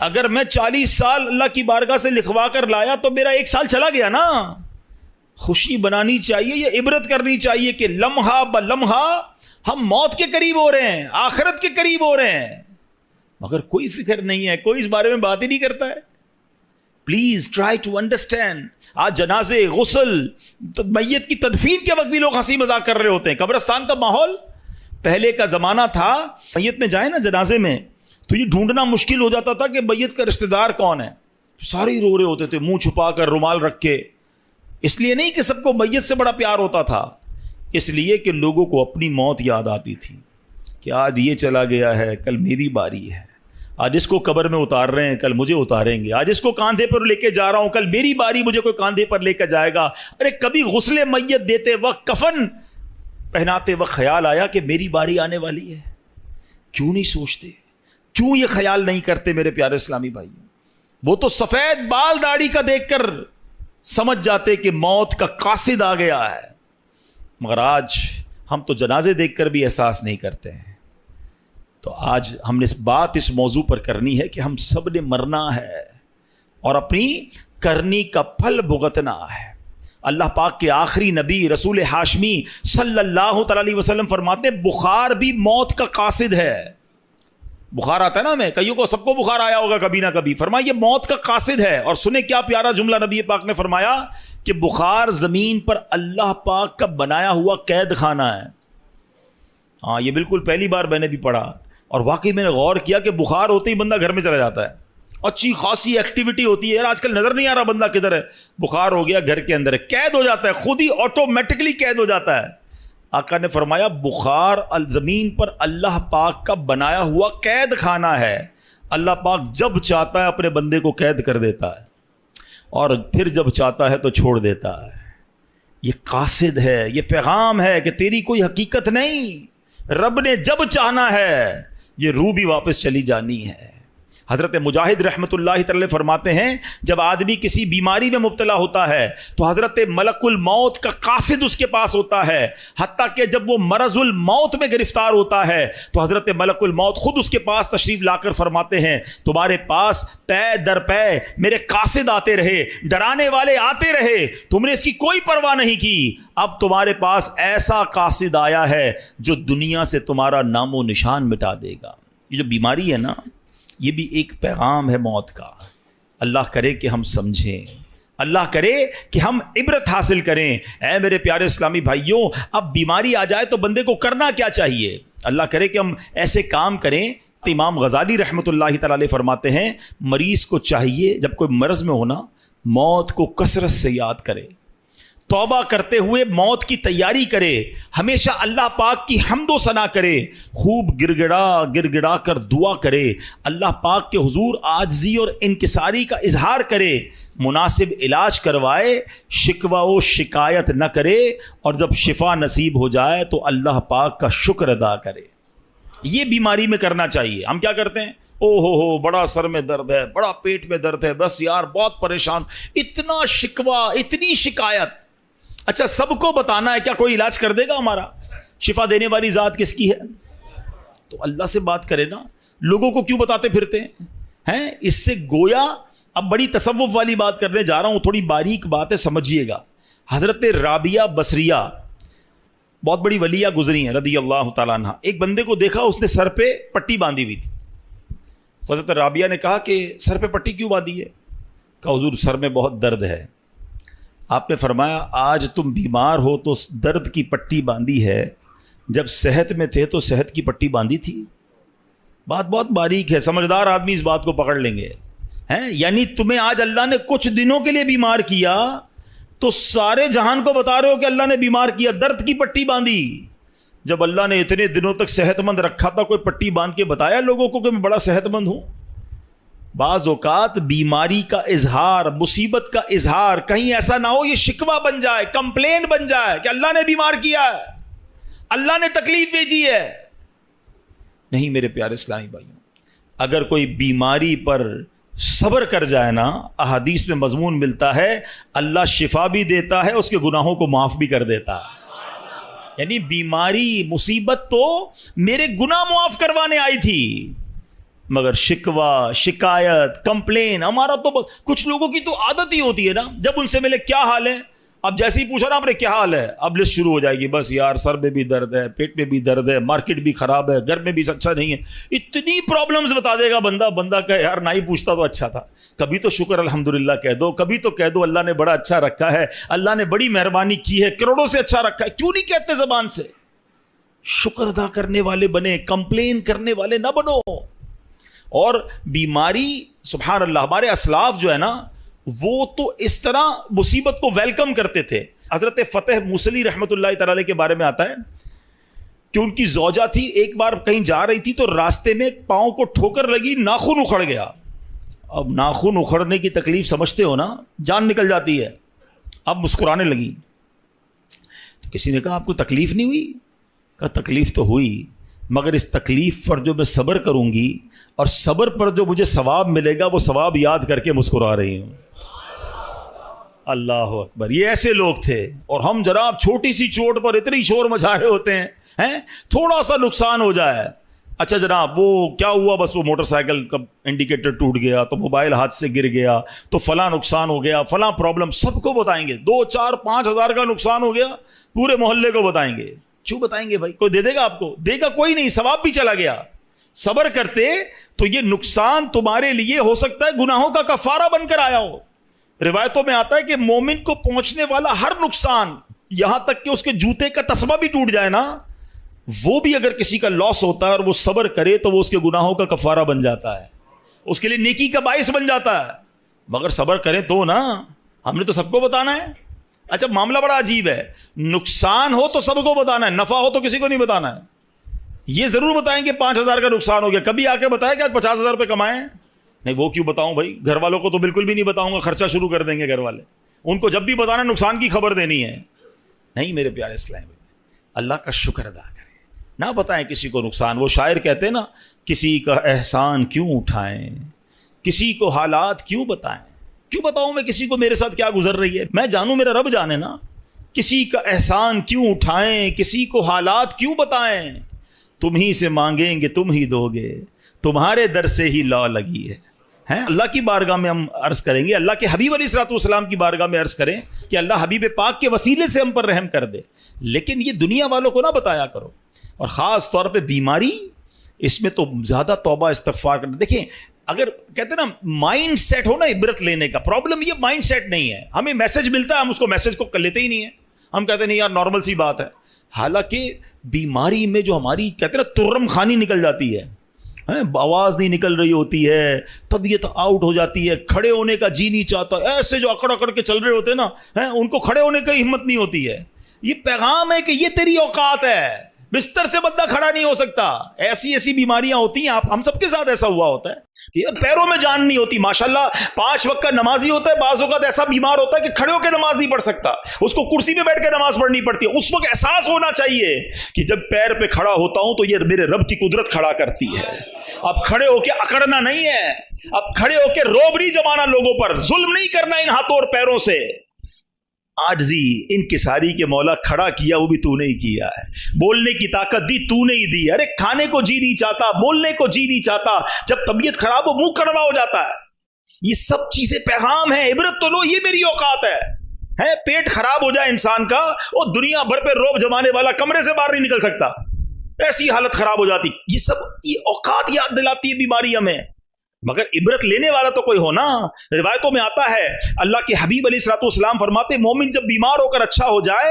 اگر میں 40 سال اللہ کی بارگاہ سے لکھوا کر لایا تو میرا 1 سال چلا گیا نا۔ خوشی بنانی چاہیے، یہ عبرت کرنی چاہیے کہ لمحہ بلمحہ ہم موت کے قریب ہو رہے ہیں، آخرت کے قریب ہو رہے ہیں، مگر کوئی فکر نہیں ہے، کوئی اس بارے میں بات ہی نہیں کرتا ہے۔ Please try to understand. آج جنازے، غسل، میت کی تدفین کے وقت بھی لوگ ہنسی مذاق کر رہے ہوتے ہیں۔ قبرستان کا ماحول پہلے کا زمانہ تھا، میت میں جائیں نا جنازے میں تو یہ ڈھونڈنا مشکل ہو جاتا تھا کہ میت کا رشتہ دار کون ہے، سارے ہی رو رہے ہوتے تھے منہ چھپا کر، رومال رکھ کے۔ اس لیے نہیں کہ سب کو میت سے بڑا پیار ہوتا تھا، اس لیے کہ لوگوں کو اپنی موت یاد آتی تھی کہ آج یہ چلا گیا ہے، کل میری باری ہے، آج اس کو قبر میں اتار رہے ہیں، کل مجھے اتاریں گے، آج اس کو کاندھے پر لے کے جا رہا ہوں، کل میری باری مجھے کوئی کاندھے پر لے کے جائے گا۔ ارے کبھی غسل میت دیتے وقت، کفن پہناتے وقت خیال آیا کہ میری باری آنے والی ہے؟ کیوں نہیں سوچتے؟ کیوں یہ خیال نہیں کرتے میرے پیارے اسلامی بھائی؟ وہ تو سفید بال داڑھی کا دیکھ کر سمجھ جاتے کہ موت کا قاصد آ گیا ہے، مگر آج ہم تو جنازے دیکھ کر بھی احساس نہیں کرتے ہیں۔ تو آج ہم نے اس موضوع پر کرنی ہے کہ ہم سب نے مرنا ہے اور اپنی کرنی کا پھل بھگتنا ہے۔ اللہ پاک کے آخری نبی رسول ہاشمی صلی اللہ تعالی علیہ وسلم فرماتے ہیں بخار بھی موت کا قاصد ہے۔ بخار آتا ہے نا، ہمیں کئیوں کو، سب کو بخار آیا ہوگا کبھی نہ کبھی، فرمایا یہ موت کا قاصد ہے۔ اور سنیں کیا پیارا جملہ نبی پاک نے فرمایا کہ بخار زمین پر اللہ پاک کا بنایا ہوا قید خانہ ہے۔ ہاں، یہ بالکل پہلی بار میں نے بھی پڑھا، اور واقعی میں نے غور کیا کہ بخار ہوتے ہی بندہ گھر میں چلا جاتا ہے، اچھی خاصی ایکٹیویٹی ہوتی ہے، یار آج کل نظر نہیں آ رہا بندہ کدھر ہے، بخار ہو گیا گھر کے اندر ہے، قید ہو جاتا ہے، خود ہی آٹومیٹکلی قید ہو جاتا ہے۔ آقا نے فرمایا بخار زمین پر اللہ پاک کا بنایا ہوا قید خانہ ہے، اللہ پاک جب چاہتا ہے اپنے بندے کو قید کر دیتا ہے اور پھر جب چاہتا ہے تو چھوڑ دیتا ہے۔ یہ قاصد ہے، یہ پیغام ہے کہ تیری کوئی حقیقت نہیں، رب نے جب چاہنا ہے یہ روح بھی واپس چلی جانی ہے۔ حضرت مجاہد رحمت اللہ تعالی فرماتے ہیں جب آدمی کسی بیماری میں مبتلا ہوتا ہے تو حضرت ملک الموت کا قاصد اس کے پاس ہوتا ہے، حتیٰ کہ جب وہ مرض الموت میں گرفتار ہوتا ہے تو حضرت ملک الموت خود اس کے پاس تشریف لا کر فرماتے ہیں تمہارے پاس پے در پے میرے قاصد آتے رہے، ڈرانے والے آتے رہے، تم نے اس کی کوئی پرواہ نہیں کی، اب تمہارے پاس ایسا قاصد آیا ہے جو دنیا سے تمہارا نام و نشان مٹا دے گا۔ یہ جو بیماری ہے نا، یہ بھی ایک پیغام ہے موت کا۔ اللہ کرے کہ ہم سمجھیں، اللہ کرے کہ ہم عبرت حاصل کریں۔ اے میرے پیارے اسلامی بھائیوں، اب بیماری آ جائے تو بندے کو کرنا کیا چاہیے؟ اللہ کرے کہ ہم ایسے کام کریں۔ امام غزالی رحمۃ اللہ تعالی علیہ فرماتے ہیں مریض کو چاہیے جب کوئی مرض میں ہونا موت کو کثرت سے یاد کرے، توبہ کرتے ہوئے موت کی تیاری کرے، ہمیشہ اللہ پاک کی حمد و ثنا کرے، خوب گڑ گڑا کر دعا کرے، اللہ پاک کے حضور عاجزی اور انکساری کا اظہار کرے، مناسب علاج کروائے، شکوہ و شکایت نہ کرے، اور جب شفا نصیب ہو جائے تو اللہ پاک کا شکر ادا کرے۔ یہ بیماری میں کرنا چاہیے۔ ہم کیا کرتے ہیں؟ او ہو بڑا سر میں درد ہے، بڑا پیٹ میں درد ہے، بس یار بہت پریشان، اتنا شکوہ، اتنی شکایت۔ اچھا سب کو بتانا ہے، کیا کوئی علاج کر دے گا ہمارا؟ شفا دینے والی ذات کس کی ہے؟ تو اللہ سے بات کرے نا، لوگوں کو کیوں بتاتے پھرتے ہیں؟ اس سے گویا اب بڑی تصوف والی بات کرنے جا رہا ہوں، تھوڑی باریک بات ہے، سمجھیے گا۔ حضرت رابعہ بصریہ بہت بڑی ولیہ گزری ہیں رضی اللہ تعالیٰ عنہ۔ ایک بندے کو دیکھا اس نے سر پہ پٹی باندھی ہوئی تھی، تو حضرت رابعہ نے کہا کہ سر پہ پٹی کیوں باندھی ہے؟ کہا حضور سر میں بہت درد ہے۔ آپ نے فرمایا آج تم بیمار ہو تو درد کی پٹی باندھی ہے، جب صحت میں تھے تو صحت کی پٹی باندھی تھی؟ بات بہت باریک ہے, سمجھدار آدمی اس بات کو پکڑ لیں گے. ہیں یعنی تمہیں آج اللہ نے کچھ دنوں کے لیے بیمار کیا تو سارے جہان کو بتا رہے ہو کہ اللہ نے بیمار کیا, درد کی پٹی باندھی. جب اللہ نے اتنے دنوں تک صحت مند رکھا تھا, کوئی پٹی باندھ کے بتایا لوگوں کو کہ میں بڑا صحت مند ہوں؟ بعض اوقات بیماری کا اظہار, مصیبت کا اظہار کہیں ایسا نہ ہو یہ شکوہ بن جائے, کمپلین بن جائے کہ اللہ نے بیمار کیا ہے, اللہ نے تکلیف بھیجی ہے. نہیں میرے پیارے اسلامی بھائیوں, اگر کوئی بیماری پر صبر کر جائے نا, احادیث میں مضمون ملتا ہے اللہ شفا بھی دیتا ہے, اس کے گناہوں کو معاف بھی کر دیتا ہے. یعنی بیماری مصیبت تو میرے گناہ معاف کروانے آئی تھی, مگر شکوہ, شکایت, کمپلین ہمارا تو کچھ لوگوں کی تو عادت ہی ہوتی ہے نا, جب ان سے ملے کیا حال ہے, اب جیسے ہی پوچھا نا آپ نے کیا حال ہے, اب لسٹ شروع ہو جائے گی, بس یار سر میں بھی درد ہے, پیٹ میں بھی درد ہے, مارکیٹ بھی خراب ہے, گھر میں بھی اچھا نہیں ہے, اتنی پرابلمز بتا دے گا بندہ کہ یار نہ ہی پوچھتا تو اچھا تھا. کبھی تو شکر الحمدللہ کہہ دو, کبھی تو کہہ دو اللہ نے بڑا اچھا رکھا ہے, اللہ نے بڑی مہربانی کی ہے, کروڑوں سے اچھا رکھا ہے. کیوں نہیں کہتے زبان سے؟ شکر ادا کرنے والے بنے, کمپلین کرنے والے نہ بنو. اور بیماری سبحان اللہ, ہمارے اسلاف جو ہے نا وہ تو اس طرح مصیبت کو ویلکم کرتے تھے. حضرت فتح موصلی رحمۃ اللہ تعالی کے بارے میں آتا ہے کہ ان کی زوجہ تھی, ایک بار کہیں جا رہی تھی تو راستے میں پاؤں کو ٹھوکر لگی, ناخن اکھڑ گیا. اب ناخن اکھڑنے کی تکلیف سمجھتے ہو نا, جان نکل جاتی ہے. اب مسکرانے لگی تو کسی نے کہا آپ کو تکلیف نہیں ہوئی؟ کہا تکلیف تو ہوئی, مگر اس تکلیف پر جو میں صبر کروں گی اور صبر پر جو مجھے ثواب ملے گا وہ ثواب یاد کر کے مسکرا رہی ہوں. اللہ اکبر. یہ ایسے لوگ تھے, اور ہم جناب چھوٹی سی چوٹ پر اتنی شور مچا رہے ہوتے ہیں, تھوڑا سا نقصان ہو جائے, اچھا جناب وہ کیا ہوا, بس وہ موٹر سائیکل کا انڈیکیٹر ٹوٹ گیا, تو موبائل ہاتھ سے گر گیا, تو فلاں نقصان ہو گیا, فلاں پرابلم, سب کو بتائیں گے. 2 4 5 ہزار کا نقصان ہو گیا, پورے محلے کو بتائیں گے. کیوں بتائیں گے بھائی؟ کوئی دے دے گا آپ کو؟ دے گا کوئی نہیں, ثواب بھی چلا گیا. صبر کرتے تو یہ نقصان تمہارے لیے ہو سکتا ہے گناہوں کا کفارہ بن کر آیا ہو. روایتوں میں آتا ہے کہ مومن کو پہنچنے والا ہر نقصان, یہاں تک کہ اس کے جوتے کا تسمہ بھی ٹوٹ جائے نا, وہ بھی اگر کسی کا لاس ہوتا ہے اور وہ صبر کرے تو وہ اس کے گناہوں کا کفارہ بن جاتا ہے, اس کے لیے نیکی کا باعث بن جاتا ہے. مگر صبر کریں تو نا, ہم نے تو سب کو بتانا ہے. اچھا معاملہ بڑا عجیب ہے, نقصان ہو تو سب کو بتانا ہے, نفع ہو تو کسی کو نہیں بتانا ہے. یہ ضرور بتائیں کہ 5,000 کا نقصان ہو گیا, کبھی آ کے بتائیں کہ آج 50,000 روپے کمائے ہیں. نہیں وہ کیوں بتاؤں بھائی, گھر والوں کو تو بالکل بھی نہیں بتاؤں گا, خرچہ شروع کر دیں گے گھر والے. ان کو جب بھی بتانا نقصان کی خبر دینی ہے. نہیں میرے پیارے اسلام, اللہ کا شکر ادا کریں, نہ بتائیں کسی کو نقصان. وہ شاعر کہتے ہیں نا, کسی کا احسان کیوں اٹھائیں, کسی کو حالات کیوں بتائیں. کیوں بتاؤں میں کسی کو میرے ساتھ کیا گزر رہی ہے؟ میں جانوں, میرا رب جانے نا. کسی کا احسان کیوں اٹھائیں, کسی کو حالات کیوں بتائیں. تم ہی سے مانگیں گے تم ہی دو گے, تمہارے در سے ہی لا لگی ہے. اللہ کی بارگاہ میں ہم عرض کریں گے, اللہ کے حبیب علیہ الصلوۃ والسلام کی بارگاہ میں عرض کریں کہ اللہ حبیب پاک کے وسیلے سے ہم پر رحم کر دے. لیکن یہ دنیا والوں کو نہ بتایا کرو, اور خاص طور پہ بیماری, اس میں تو زیادہ توبہ استغفار کرنا. دیکھیں اگر کہتے ہیں نا مائنڈ سیٹ ہو نا عبرت لینے کا, پرابلم یہ مائنڈ سیٹ نہیں ہے. ہمیں میسج ملتا ہے, ہم اس کو میسج کو کر لیتے ہی نہیں ہیں. ہم کہتے ہیں نہیں یار نارمل سی بات ہے. حالانکہ بیماری میں جو ہماری کہتے ہیں نا ترم خانی نکل جاتی ہے, آواز نہیں نکل رہی ہوتی ہے, طبیعت آؤٹ ہو جاتی ہے, کھڑے ہونے کا جی نہیں چاہتا. ایسے جو اکڑ اکڑ کے چل رہے ہوتے ہیں نا, ان کو کھڑے ہونے کی ہمت نہیں ہوتی ہے. یہ پیغام ہے کہ یہ تیری اوقات ہے, بستر سے بندہ کھڑا نہیں ہو سکتا. ایسی بیماریاں ہوتی ہیں, ہم سب کے ساتھ ایسا ہوا ہوتا ہے کہ پیروں میں جان نہیں ہوتی. ماشاءاللہ 5 وقت کا نمازی ہوتا ہے, بعض اوقات ایسا بیمار ہوتا ہے کہ کھڑے ہو کے نماز نہیں پڑھ سکتا, اس کو کرسی پہ بیٹھ کے نماز پڑھنی پڑتی ہے. اس وقت احساس ہونا چاہیے کہ جب پیر پہ کھڑا ہوتا ہوں تو یہ میرے رب کی قدرت کھڑا کرتی ہے. اب کھڑے ہو کے اکڑنا نہیں ہے, اب کھڑے ہو کے روب نہیں جمانا لوگوں پر, ظلم نہیں کرنا ان ہاتھوں اور پیروں سے. عاجزی انکساری کے مولا کھڑا کیا وہ بھی تو نے ہی کیا ہے, بولنے کی طاقت دی تو نے ہی دی. ارے کھانے کو جی نہیں چاہتا, بولنے کو جی نہیں چاہتا, جب طبیعت خراب ہو منہ کڑوا ہو جاتا ہے. یہ سب چیزیں پیغام ہے, عبرت تو لو, یہ میری اوقات ہے. پیٹ خراب ہو جائے انسان کا, وہ دنیا بھر پہ روب جمانے والا کمرے سے باہر نہیں نکل سکتا, ایسی حالت خراب ہو جاتی. یہ سب یہ اوقات یاد دلاتی ہے بیماری ہمیں, مگر عبرت لینے والا تو کوئی ہونا. روایتوں میں آتا ہے اللہ کے حبیب علیہ الصلوۃ والسلام فرماتے مومن جب بیمار ہو کر اچھا ہو جائے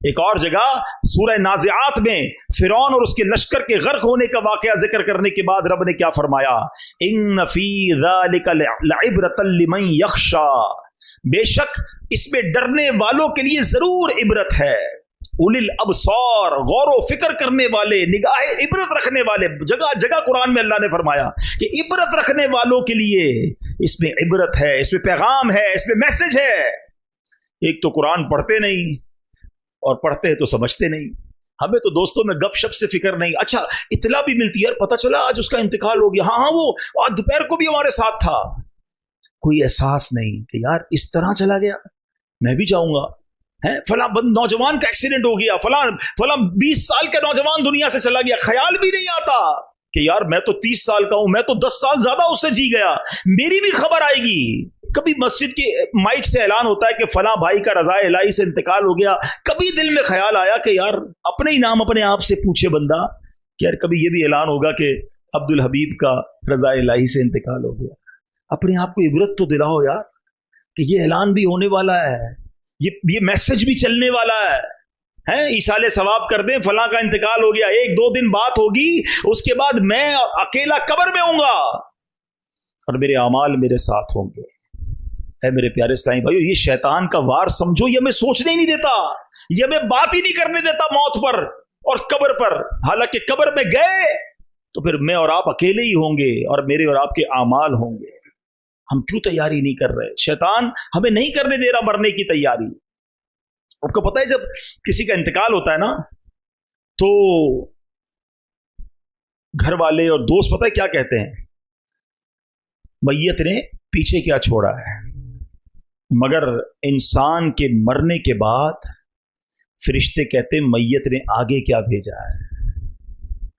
ایک اور جگہ سورہ نازعات میں فرعون اور اس کے لشکر کے غرق ہونے کا واقعہ ذکر کرنے کے بعد رب نے کیا فرمایا؟ ان فی ذلک لعبرۃ لمن یخشی، بے شک اس میں ڈرنے والوں کے لیے ضرور عبرت ہے، اولی الابصار، غور و فکر کرنے والے، نگاہ عبرت رکھنے والے۔ جگہ جگہ قرآن میں اللہ نے فرمایا کہ عبرت رکھنے والوں کے لیے اس میں عبرت ہے، اس میں پیغام ہے، اس میں میسج ہے۔ ایک تو قرآن پڑھتے نہیں اور پڑھتے ہیں تو سمجھتے نہیں، ہمیں تو دوستوں میں گپ شپ سے فکر نہیں۔ اچھا اطلاع بھی ملتی ہے، پتہ چلا آج اس کا انتقال ہو گیا، ہاں وہ آج دوپہر کو بھی ہمارے ساتھ تھا، کوئی احساس نہیں کہ یار اس طرح چلا گیا، میں بھی جاؤں گا، فلاں نوجوان کا ایکسیڈنٹ ہو گیا، فلاں 20 سال کا نوجوان دنیا سے چلا گیا، خیال بھی نہیں آتا کہ یار میں تو 30 سال کا ہوں، میں تو 10 سال زیادہ اس سے جی گیا، میری بھی خبر آئے گی۔ کبھی مسجد کے مائک سے اعلان ہوتا ہے کہ فلاں بھائی کا رضا الہی سے انتقال ہو گیا، کبھی دل میں خیال آیا کہ یار اپنے ہی نام اپنے آپ سے پوچھے بندہ کہ یار کبھی یہ بھی اعلان ہوگا کہ عبد الحبیب کا رضا الہی سے انتقال ہو گیا؟ اپنے آپ کو عبرت تو دلاؤ یار کہ یہ اعلان بھی ہونے والا ہے، یہ میسج بھی چلنے والا ہے، ایصال ثواب کر دیں فلاں کا انتقال ہو گیا، 1-2 دن بات ہوگی، اس کے بعد میں اکیلا قبر میں ہوں گا اور میرے اعمال میرے ساتھ ہوں گے۔ اے میرے پیارے اسلامی بھائیو، یہ شیطان کا وار سمجھو، یہ ہمیں سوچنے ہی نہیں دیتا، یہ ہمیں بات ہی نہیں کرنے دیتا موت پر اور قبر پر۔ حالانکہ قبر میں گئے تو پھر میں اور آپ اکیلے ہی ہوں گے اور میرے اور آپ کے اعمال ہوں گے۔ ہم کیوں تیاری نہیں کر رہے؟ شیطان ہمیں نہیں کرنے دے رہا مرنے کی تیاری۔ آپ کو پتہ ہے جب کسی کا انتقال ہوتا ہے نا تو گھر والے اور دوست پتہ ہے کیا کہتے ہیں؟ میت نے پیچھے کیا چھوڑا ہے؟ مگر انسان کے مرنے کے بعد فرشتے کہتے ہیں میت نے آگے کیا بھیجا ہے؟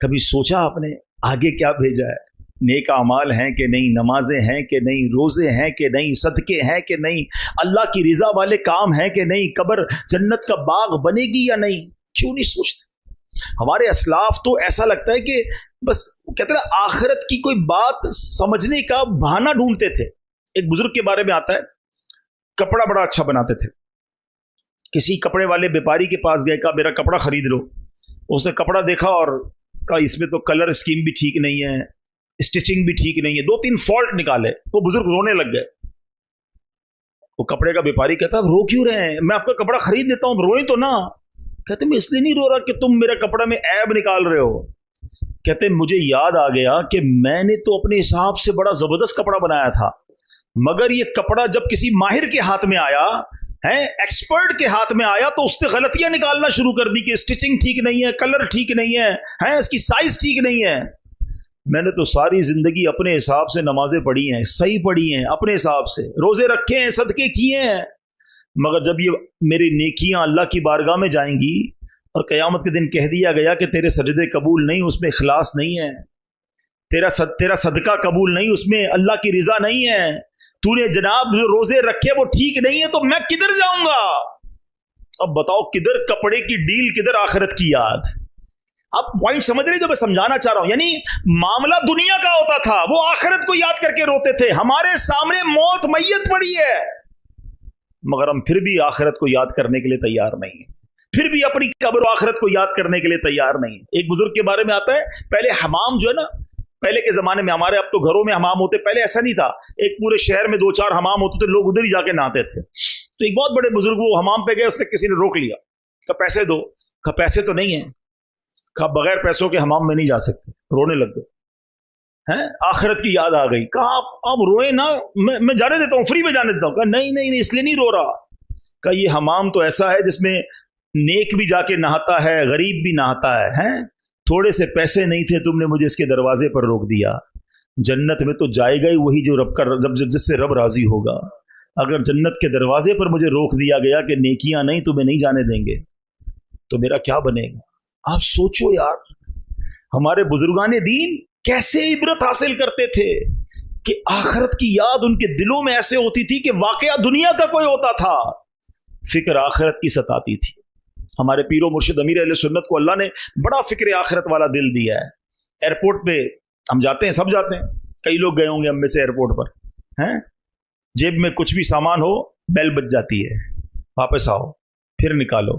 کبھی سوچا آپ نے آگے کیا بھیجا ہے؟ نیک اعمال ہیں کہ نہیں، نمازیں ہیں کہ نہیں، روزے ہیں کہ نہیں، صدقے ہیں کہ نہیں، اللہ کی رضا والے کام ہیں کہ نہیں، قبر جنت کا باغ بنے گی یا نہیں؟ کیوں نہیں سوچتے؟ ہمارے اسلاف تو ایسا لگتا ہے کہ بس کہتے ہیں آخرت کی کوئی بات سمجھنے کا بہانہ ڈھونڈتے تھے۔ ایک بزرگ کے بارے میں آتا ہے، کپڑا بڑا اچھا بناتے تھے، کسی کپڑے والے بیپاری کے پاس گئے، کہا میرا کپڑا خرید لو۔ اس نے کپڑا دیکھا اور کہا اس میں تو کلر اسکیم بھی ٹھیک نہیں ہے، اسٹچنگ بھی ٹھیک نہیں ہے، 2-3 فالٹ نکالے۔ وہ بزرگ رونے لگ گئے۔ وہ کپڑے کا بیپاری کہتا ہے رو کیوں رہے ہیں؟ میں آپ کا کپڑا خرید دیتا ہوں، روئیں تو نہ۔ کہتے میں اس لیے نہیں رو رہا کہ تم میرا کپڑا میں عیب نکال رہے ہو۔ کہتے مجھے یاد آ گیا کہ میں نے تو اپنے حساب سے بڑا زبردست کپڑا بنایا تھا، مگر یہ کپڑا جب کسی ماہر کے ہاتھ میں آیا، ایکسپرٹ کے ہاتھ میں آیا، تو اس نے غلطیاں نکالنا شروع کر دی کہ اسٹچنگ ٹھیک نہیں ہے، کلر ٹھیک نہیں ہے، اس کی سائز ٹھیک نہیں ہے۔ میں نے تو ساری زندگی اپنے حساب سے نمازیں پڑھی ہیں، صحیح پڑھی ہیں، اپنے حساب سے روزے رکھے ہیں، صدقے کیے ہیں، مگر جب یہ میری نیکیاں اللہ کی بارگاہ میں جائیں گی اور قیامت کے دن کہہ دیا گیا کہ تیرے سجدے قبول نہیں، اس میں اخلاص نہیں ہے، تیرا صدقہ قبول نہیں، اس میں اللہ کی رضا نہیں ہے، تو نے جناب جو روزے رکھے وہ ٹھیک نہیں ہے، تو میں کدھر جاؤں گا؟ اب بتاؤ کدھر کپڑے کی ڈیل، کدھر آخرت کی یاد؟ آپ پوائنٹ سمجھ رہے جو میں سمجھانا چاہ رہا ہوں؟ یعنی معاملہ دنیا کا ہوتا تھا، وہ آخرت کو یاد کر کے روتے تھے۔ ہمارے سامنے موت میت پڑی ہے، مگر ہم پھر بھی آخرت کو یاد کرنے کے لیے تیار نہیں ہیں، پھر بھی اپنی قبر و آخرت کو یاد کرنے کے لیے تیار نہیں ہیں۔ ایک بزرگ کے بارے میں آتا ہے، پہلے حمام جو ہے نا، پہلے کے زمانے میں، ہمارے اب تو گھروں میں حمام ہوتے، پہلے ایسا نہیں تھا، ایک پورے شہر میں 2-4 حمام ہوتے تھے، لوگ ادھر ہی جا کے نہاتے تھے۔ تو ایک بہت بڑے بزرگ وہ حمام پہ گئے، اس نے کسی نے روک لیا، کہا پیسے دو، کہا پیسے تو نہیں ہیں، کہا بغیر پیسوں کے حمام میں نہیں جا سکتے، رونے لگ گئے۔ آخرت کی یاد آ گئی، کہا آپ روئیں نا، میں جانے دیتا ہوں، فری میں جانے دیتا ہوں۔ کہا نہیں اس لیے نہیں رو رہا، کہا یہ حمام تو ایسا ہے جس میں نیک بھی جا کے نہاتا ہے، غریب بھی نہاتا ہے، تھوڑے سے پیسے نہیں تھے، تم نے مجھے اس کے دروازے پر روک دیا۔ جنت میں تو جائے گا ہی وہی جو رب کا جس سے رب راضی ہوگا، اگر جنت کے دروازے پر مجھے روک دیا گیا کہ نیکیاں نہیں تمہیں نہیں جانے دیں گے، تو میرا کیا بنے گا؟ آپ سوچو یار، ہمارے بزرگان دین کیسے عبرت حاصل کرتے تھے کہ آخرت کی یاد ان کے دلوں میں ایسے ہوتی تھی کہ واقعہ دنیا کا کوئی ہوتا تھا، فکر آخرت کی ستاتی تھی۔ ہمارے پیر و مرشد امیر اہل سنت کو اللہ نے بڑا فکر آخرت والا دل دیا ہے۔ ایئرپورٹ پہ ہم جاتے ہیں، سب جاتے ہیں، کئی لوگ گئے ہوں گے ہم میں سے ایئرپورٹ پر، جیب میں کچھ بھی سامان ہو، بیل بج جاتی ہے، واپس آؤ، پھر نکالو،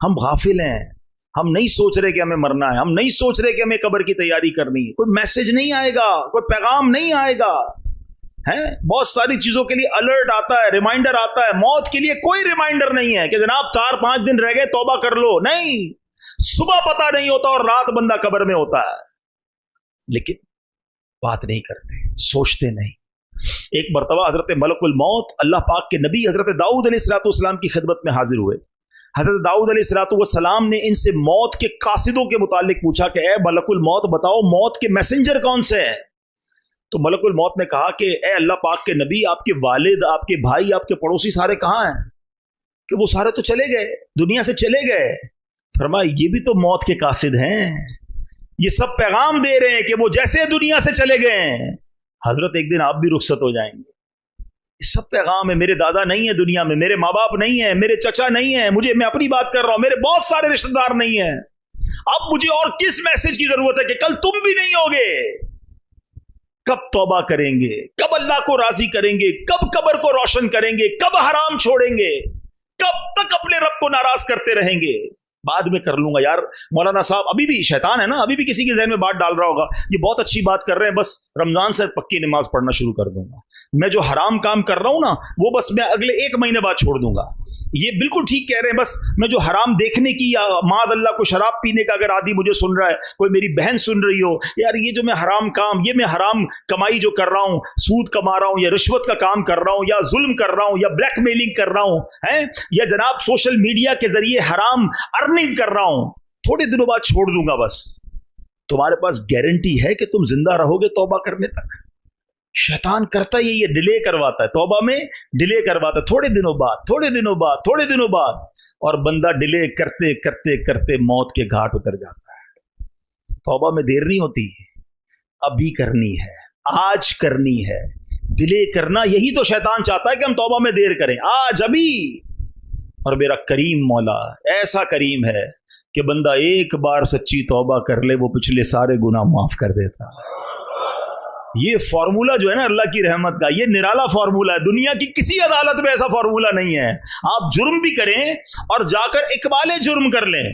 ہم غافل ہیں, ہم نہیں سوچ رہے کہ ہمیں مرنا ہے, ہم نہیں سوچ رہے کہ ہمیں قبر کی تیاری کرنی ہے. کوئی میسج نہیں آئے گا, کوئی پیغام نہیں آئے گا ہے. بہت ساری چیزوں کے لیے الرٹ آتا ہے, ریمائنڈر آتا ہے. موت کے لیے کوئی ریمائنڈر نہیں ہے کہ جناب 4-5 دن رہ گئے توبہ کر لو. نہیں, صبح پتہ نہیں ہوتا اور رات بندہ قبر میں ہوتا ہے, لیکن بات نہیں کرتے, سوچتے نہیں. ایک مرتبہ حضرت ملک الموت اللہ پاک کے نبی حضرت داؤد علیہ السلام کی خدمت میں حاضر ہوئے. حضرت داؤد علیہ السلام نے ان سے موت کے قاصدوں کے متعلق پوچھا کہ اے ملک الموت بتاؤ موت کے میسنجر کون سے ہیں؟ تو ملک الموت نے کہا کہ اے اللہ پاک کے نبی, آپ کے والد, آپ کے بھائی, آپ کے پڑوسی سارے کہاں ہیں؟ کہ وہ سارے تو چلے گئے, دنیا سے چلے گئے. فرمایا یہ بھی تو موت کے قاصد ہیں, یہ سب پیغام دے رہے ہیں کہ وہ جیسے دنیا سے چلے گئے ہیں حضرت ایک دن آپ بھی رخصت ہو جائیں گے. یہ سب پیغام ہے. میرے دادا نہیں ہے دنیا میں, میرے ماں باپ نہیں ہیں, میرے چچا نہیں ہیں, میں اپنی بات کر رہا ہوں, میرے بہت سارے رشتہ دار نہیں ہیں. اب مجھے اور کس میسج کی ضرورت ہے کہ کل تم بھی نہیں ہوگے؟ کب توبہ کریں گے, کب اللہ کو راضی کریں گے, کب قبر کو روشن کریں گے, کب حرام چھوڑیں گے, کب تک اپنے رب کو ناراض کرتے رہیں گے؟ بعد میں کر لوں گا. یار مولانا صاحب ابھی بھی شیطان ہے نا, ابھی بھی کسی کے ذہن میں بات ڈال رہا ہوگا یہ بہت اچھی بات کر رہے ہیں, بس رمضان سے پکی نماز پڑھنا شروع کر دوں گا. میں جو حرام کام کر رہا ہوں نا وہ بس میں اگلے 1 مہینے بعد چھوڑ دوں گا. یہ بالکل ٹھیک کہہ رہے ہیں. بس میں جو حرام دیکھنے کی یا معاذ اللہ کو شراب پینے کا اگر عادی مجھے سن رہا ہے, کوئی میری بہن سن رہی ہو, یار یہ جو میں حرام کام, یہ میں حرام کمائی جو کر رہا ہوں, سود کما رہا ہوں یا رشوت کا کام کر رہا ہوں یا ظلم کر رہا ہوں یا بلیک میلنگ کر رہا ہوں یا جناب سوشل میڈیا کے ذریعے حرام ارننگ کر رہا ہوں, تھوڑے دنوں بعد چھوڑ دوں گا. بس تمہارے پاس گارنٹی ہے کہ تم زندہ رہو گے توبہ کرنے تک؟ شیطان کرتا ہی یہ ڈیلے کرواتا ہے, توبہ میں ڈیلے کرواتا ہے, تھوڑے دنوں بعد, تھوڑے دنوں بعد, تھوڑے دنوں بعد, اور بندہ ڈیلے کرتے کرتے کرتے موت کے گھاٹ اتر جاتا ہے. توبہ میں دیر نہیں ہوتی, ابھی کرنی ہے, آج کرنی ہے. ڈیلے کرنا یہی تو شیطان چاہتا ہے کہ ہم توبہ میں دیر کریں, آج ابھی. اور میرا کریم مولا ایسا کریم ہے کہ بندہ ایک بار سچی توبہ کر لے وہ پچھلے سارے گناہ معاف کر دیتا ہے. یہ فارمولا جو ہے نا اللہ کی رحمت کا, یہ نرالا فارمولا ہے. دنیا کی کسی عدالت میں ایسا فارمولا نہیں ہے. آپ جرم بھی کریں اور جا کر اقبال جرم کر لیں,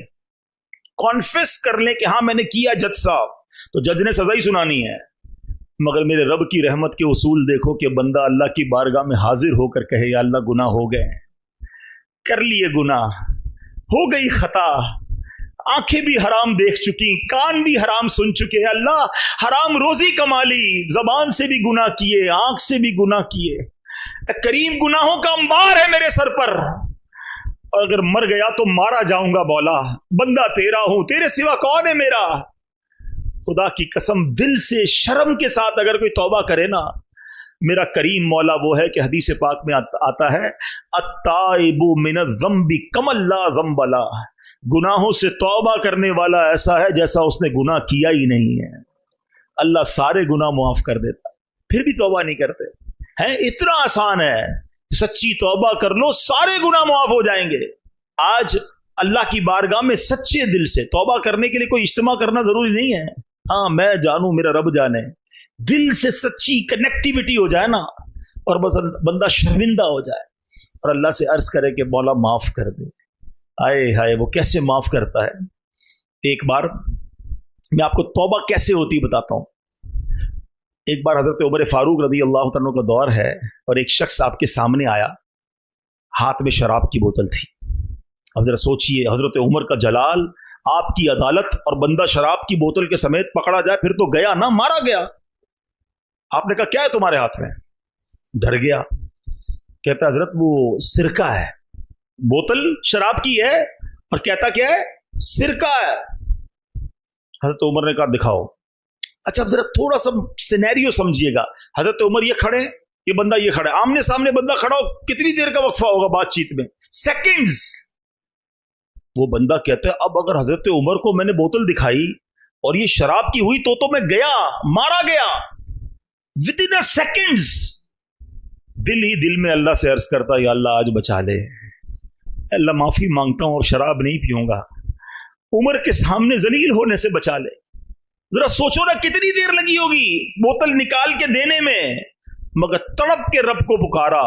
کانفیس کر لیں کہ ہاں میں نے کیا جج صاحب, تو جج نے سزا ہی سنانی ہے. مگر میرے رب کی رحمت کے اصول دیکھو کہ بندہ اللہ کی بارگاہ میں حاضر ہو کر کہے یا اللہ گناہ ہو گئے, کر لیے گناہ, ہو گئی خطا, آنکھیں بھی حرام دیکھ چکی, کان بھی حرام سن چکے ہیں, اللہ حرام روزی کما لی, زبان سے بھی گناہ کیے, آنکھ سے بھی گناہ کیے. کریم گناہوں کا انبار ہے میرے سر پر, اور اگر مر گیا تو مارا جاؤں گا مولا, بندہ تیرا ہوں, تیرے سوا کون ہے میرا. خدا کی قسم دل سے شرم کے ساتھ اگر کوئی توبہ کرے نا, میرا کریم مولا وہ ہے کہ حدیث پاک میں آتا ہے التائب من الذنب کمن لا ذنب له, گناہوں سے توبہ کرنے والا ایسا ہے جیسا اس نے گناہ کیا ہی نہیں ہے. اللہ سارے گناہ معاف کر دیتا, پھر بھی توبہ نہیں کرتے ہیں. اتنا آسان ہے, سچی توبہ کر لو سارے گناہ معاف ہو جائیں گے. آج اللہ کی بارگاہ میں سچے دل سے توبہ کرنے کے لیے کوئی اجتماع کرنا ضروری نہیں ہے. ہاں میں جانوں, میرا رب جانے, دل سے سچی کنیکٹیوٹی ہو جائے نا, اور بس بندہ شرمندہ ہو جائے اور اللہ سے عرض کرے کہ مولا معاف کر دے. آئے ہائے وہ کیسے معاف کرتا ہے. ایک بار میں آپ کو توبہ کیسے ہوتی بتاتا ہوں. ایک بار حضرت عمر فاروق رضی اللہ عنہ کا دور ہے اور ایک شخص آپ کے سامنے آیا, ہاتھ میں شراب کی بوتل تھی. اب ذرا سوچئے حضرت عمر کا جلال, آپ کی عدالت, اور بندہ شراب کی بوتل کے سمیت پکڑا جائے پھر تو گیا نہ, مارا گیا. آپ نے کہا کیا ہے تمہارے ہاتھ میں؟ ڈر گیا, کہتا حضرت وہ سرکہ ہے. بوتل شراب کی ہے اور کہتا کیا ہے؟ سرکہ ہے. حضرت عمر نے کہا دکھاؤ. اچھا اب ذرا تھوڑا سا سینیریو سمجھیے گا. حضرت عمر یہ کھڑے, یہ بندہ یہ کھڑا ہے, آمنے سامنے بندہ کھڑا ہو, کتنی دیر کا وقفہ ہوگا بات چیت میں؟ سیکنڈز. وہ بندہ کہتا ہے اب اگر حضرت عمر کو میں نے بوتل دکھائی اور یہ شراب کی ہوئی تو میں گیا, مارا گیا. ود ان سیکنڈز دل ہی دل میں اللہ سے عرض کرتا یا اللہ آج بچا لے, اللہ معافی مانگتا ہوں اور شراب نہیں پیوں گا, عمر کے سامنے ذلیل ہونے سے بچا لے. ذرا سوچو نا کتنی دیر لگی ہوگی بوتل نکال کے دینے میں, مگر تڑپ کے رب کو پکارا,